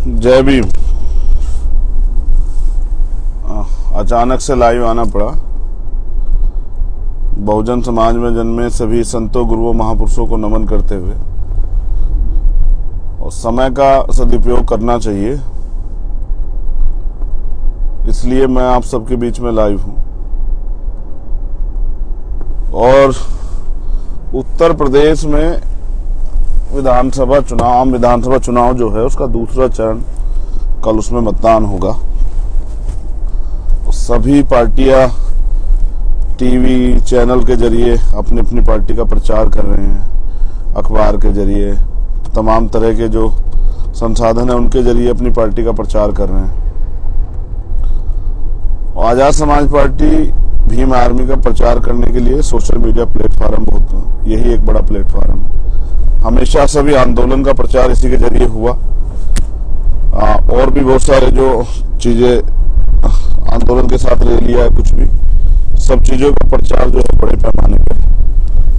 जय भीम। अचानक से लाइव आना पड़ा। बहुजन समाज में जन्मे सभी संतों, गुरुओं, महापुरुषों को नमन करते हुए, और समय का सदुपयोग करना चाहिए, इसलिए मैं आप सबके बीच में लाइव हूं। और उत्तर प्रदेश में विधानसभा चुनाव जो है उसका दूसरा चरण कल, उसमें मतदान होगा। सभी पार्टियां टीवी चैनल के जरिए अपनी अपनी पार्टी का प्रचार कर रहे हैं, अखबार के जरिए, तमाम तरह के जो संसाधन है उनके जरिए अपनी पार्टी का प्रचार कर रहे हैं। और आजाद समाज पार्टी भीम आर्मी का प्रचार करने के लिए सोशल मीडिया प्लेटफॉर्म यही एक बड़ा प्लेटफॉर्म है। हमेशा सभी आंदोलन का प्रचार इसी के जरिए हुआ। और भी बहुत सारे जो चीजें आंदोलन के साथ रैलियां, कुछ भी, सब चीजों का प्रचार जो है बड़े पैमाने पे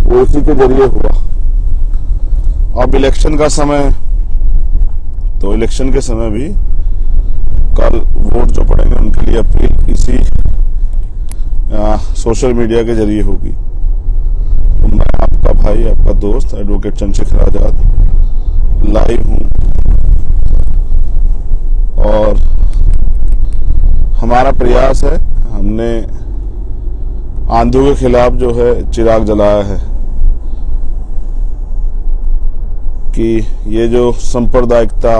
वो इसी के जरिए हुआ। अब इलेक्शन का समय, तो इलेक्शन के समय भी कल वोट जो पड़ेंगे उनके लिए अपील इसी सोशल मीडिया के जरिए होगी। तो मैं आपका भाई, आपका दोस्त एडवोकेट चंद्रशेखर आजाद लाइव हूं। और हमारा प्रयास है, हमने आंधियों के खिलाफ जो है चिराग जलाया है कि ये जो सांप्रदायिकता,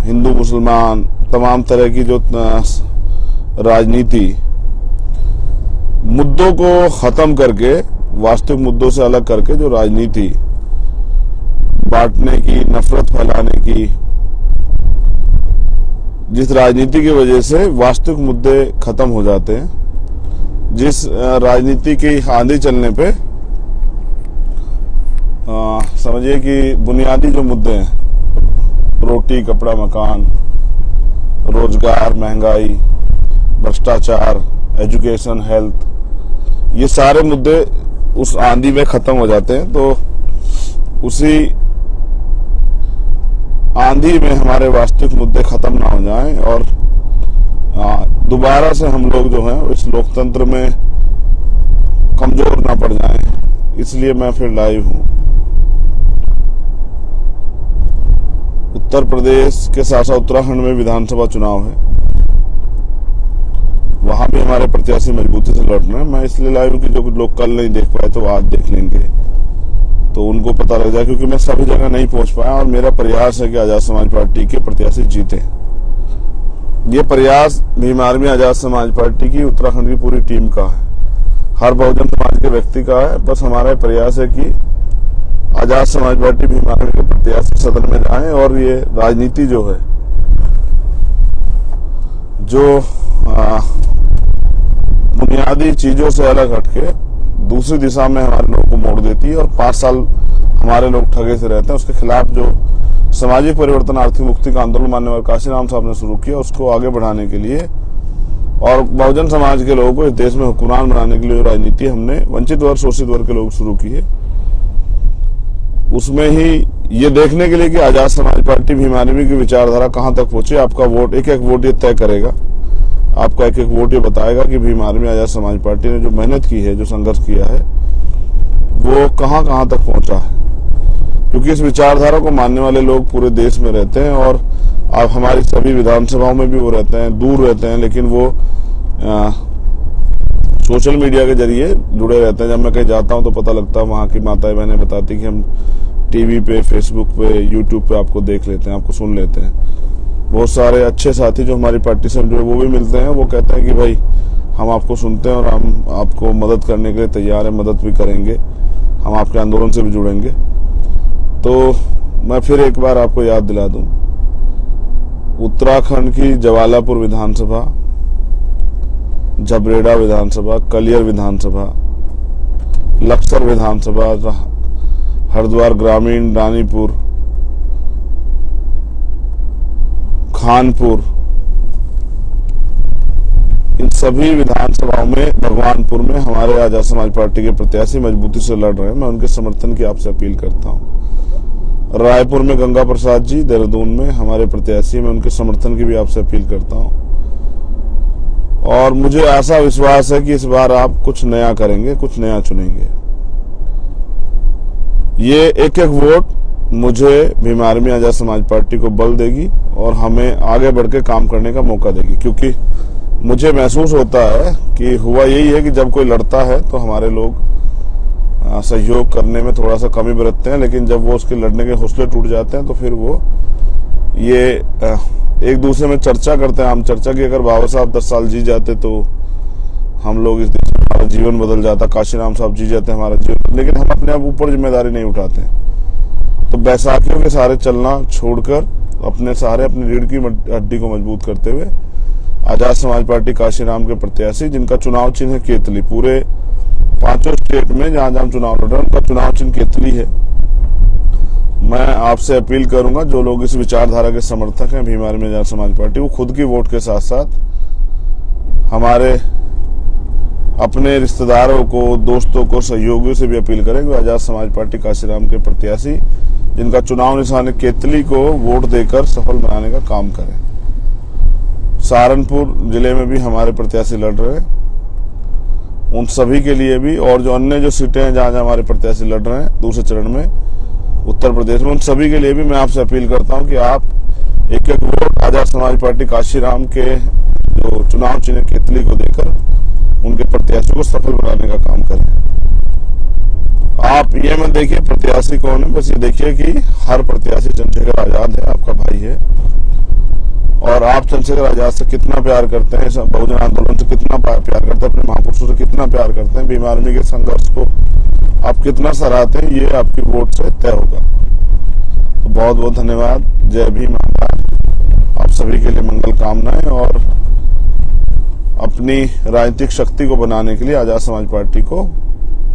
हिंदू मुसलमान, तमाम तरह की जो राजनीति, मुद्दों को खत्म करके, वास्तविक मुद्दों से अलग करके जो राजनीति बांटने की, नफरत फैलाने की, जिस राजनीति की वजह से वास्तविक मुद्दे खत्म हो जाते हैं, जिस राजनीति की आंधी चलने पे समझिए कि बुनियादी जो मुद्दे हैं, रोटी, कपड़ा, मकान, रोजगार, महंगाई, भ्रष्टाचार, एजुकेशन, हेल्थ, ये सारे मुद्दे उस आंधी में खत्म हो जाते हैं। तो उसी आंधी में हमारे वास्तविक मुद्दे खत्म ना हो जाएं और दोबारा से हम लोग जो हैं इस लोकतंत्र में कमजोर ना पड़ जाएं, इसलिए मैं फिर लाइव हूं। उत्तर प्रदेश के साथ साथ उत्तराखंड में विधानसभा चुनाव है, वहां भी हमारे प्रत्याशी मजबूती से लड़ रहे हैं। मैं इसलिए लाइव हूं कि जो लोग कल नहीं देख पाए तो आज देख लेंगे, तो उनको पता लग जाए, क्योंकि मैं सभी जगह नहीं पहुंच पाया और मेरा प्रयास है कि आजाद समाज पार्टी के प्रत्याशी जीते। ये प्रयास भीम आर्मी आजाद समाज पार्टी की उत्तराखंड की पूरी टीम का है, हर बहुजन समाज के व्यक्ति का है। बस हमारा प्रयास है कि आजाद समाज पार्टी भीम आर्मी के प्रत्याशी सदन में जाएं और ये राजनीति जो है, जो बुनियादी चीजों से अलग हटके दूसरी दिशा में हमारे लोगों को मोड़ देती है और 5 साल हमारे लोग ठगे से रहते हैं, उसके खिलाफ जो सामाजिक परिवर्तन, आर्थिक मुक्ति का आंदोलन माननीय काशीराम साहब ने शुरू किया, उसको आगे बढ़ाने के लिए और बहुजन समाज के लोगों को इस देश में हुक्मरान बनाने के लिए जो राजनीति हमने वंचित वर्ग, शोषित वर्ग के लोग शुरू की है, उसमें ही ये देखने के लिए कि आजाद समाज पार्टी भीम आर्मी की विचारधारा कहां तक पहुंची। आपका वोट, एक एक वोट ये तय करेगा, आपका एक एक वोट ये बताएगा कि भीम आर्मी आजाद समाज पार्टी ने जो मेहनत की है, जो संघर्ष किया है, वो कहां कहां तक पहुंचा है। क्योंकि इस विचारधारा को मानने वाले लोग पूरे देश में रहते हैं और आप हमारी सभी विधानसभाओं में भी वो रहते हैं, दूर रहते हैं, लेकिन वो सोशल मीडिया के जरिए जुड़े रहते हैं। जब मैं कहीं जाता हूं तो पता लगता है, वहां की माताएं बहनें बताती कि हम टीवी पे, फेसबुक पे, यूट्यूब पे आपको देख लेते हैं, आपको सुन लेते हैं। बहुत सारे अच्छे साथी जो हमारी पार्टी से जुड़े वो भी मिलते हैं, वो कहते हैं कि भाई हम आपको सुनते हैं और हम आपको मदद करने के लिए तैयार हैं, मदद भी करेंगे, हम आपके आंदोलन से भी जुड़ेंगे। तो मैं फिर एक बार आपको याद दिला दूं, उत्तराखंड की जवालापुर विधानसभा, झबरेड़ा विधानसभा, कलियर विधानसभा, लक्सर विधानसभा, हरिद्वार ग्रामीण, रानीपुर, खानपुर, इन सभी विधानसभाओं में, भगवानपुर में हमारे आजाद समाज पार्टी के प्रत्याशी मजबूती से लड़ रहे हैं। मैं उनके समर्थन की आपसे अपील करता हूं। रायपुर में गंगा प्रसाद जी, देहरादून में हमारे प्रत्याशी, मैं उनके समर्थन की भी आपसे अपील करता हूं और मुझे आशा विश्वास है कि इस बार आप कुछ नया करेंगे, कुछ नया चुनेंगे। ये एक एक वोट मुझे भीम आर्मी आजाद समाज पार्टी को बल देगी और हमें आगे बढ़ के काम करने का मौका देगी, क्योंकि मुझे महसूस होता है कि हुआ यही है कि जब कोई लड़ता है तो हमारे लोग सहयोग करने में थोड़ा सा कमी बरतते हैं, लेकिन जब वो उसके लड़ने के हौसले टूट जाते हैं तो फिर वो ये एक दूसरे में चर्चा करते हैं। हम चर्चा की, अगर बाबा साहब 10 साल जी जाते तो हम लोग इस देश में, हमारा जीवन बदल जाता, काशीराम साहब जी जाते हमारा जीवन, लेकिन हम अपने आप ऊपर जिम्मेदारी नहीं उठाते। तो बैसाखियों के सहारे चलना छोड़कर अपने सहारे अपनी रीढ़ की हड्डी को मजबूत करते हुए आजाद समाज पार्टी काशीराम के प्रत्याशी, जिनका चुनाव चिन्ह है केतली, पूरे 5 स्टेट में जहां जहां चुनाव लड़ रहे हैं उनका चुनाव चिन्ह केतली है। मैं आपसे अपील करूंगा, जो लोग इस विचारधारा के समर्थक हैं भीम आर्मी आजाद समाज पार्टी, वो खुद की वोट के साथ साथ हमारे अपने रिश्तेदारों को, दोस्तों को, सहयोगियों से भी अपील करेंगे आजाद समाज पार्टी काशीराम के प्रत्याशी, जिनका चुनाव निशान है केतली, को वोट देकर सफल बनाने का काम करें। सहारनपुर जिले में भी हमारे प्रत्याशी लड़ रहे हैं, उन सभी के लिए भी, और जो अन्य जो सीटें हैं जहां जहां हमारे प्रत्याशी लड़ रहे हैं दूसरे चरण में उत्तर प्रदेश में, उन सभी के लिए भी मैं आपसे अपील करता हूं कि आप एक एक वोट आजाद समाज पार्टी काशीराम के जो चुनाव चिन्ह केतली को देकर उनके प्रत्याशी को सफल बनाने का काम करें। आप ये मत देखिए प्रत्याशी कौन है, बस ये देखिए कि हर प्रत्याशी चंद्रशेखर आजाद है, आपका भाई है, और आप चंद्रशेखर आजाद से कितना प्यार करते हैं, बहुजन आंदोलन से कितना प्यार करते हैं, अपने महापुरुषों से कितना प्यार करते हैं, भीम आर्मी के संघर्ष को आप कितना सराहते हैं, ये आपकी वोट से तय होगा। तो बहुत बहुत धन्यवाद। जय भीम। आप सभी के लिए मंगल कामनाएं और अपनी राजनीतिक शक्ति को बनाने के लिए आजाद समाज पार्टी को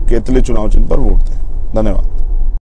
केतली चुनाव चिन्ह पर वोट दें। धन्यवाद।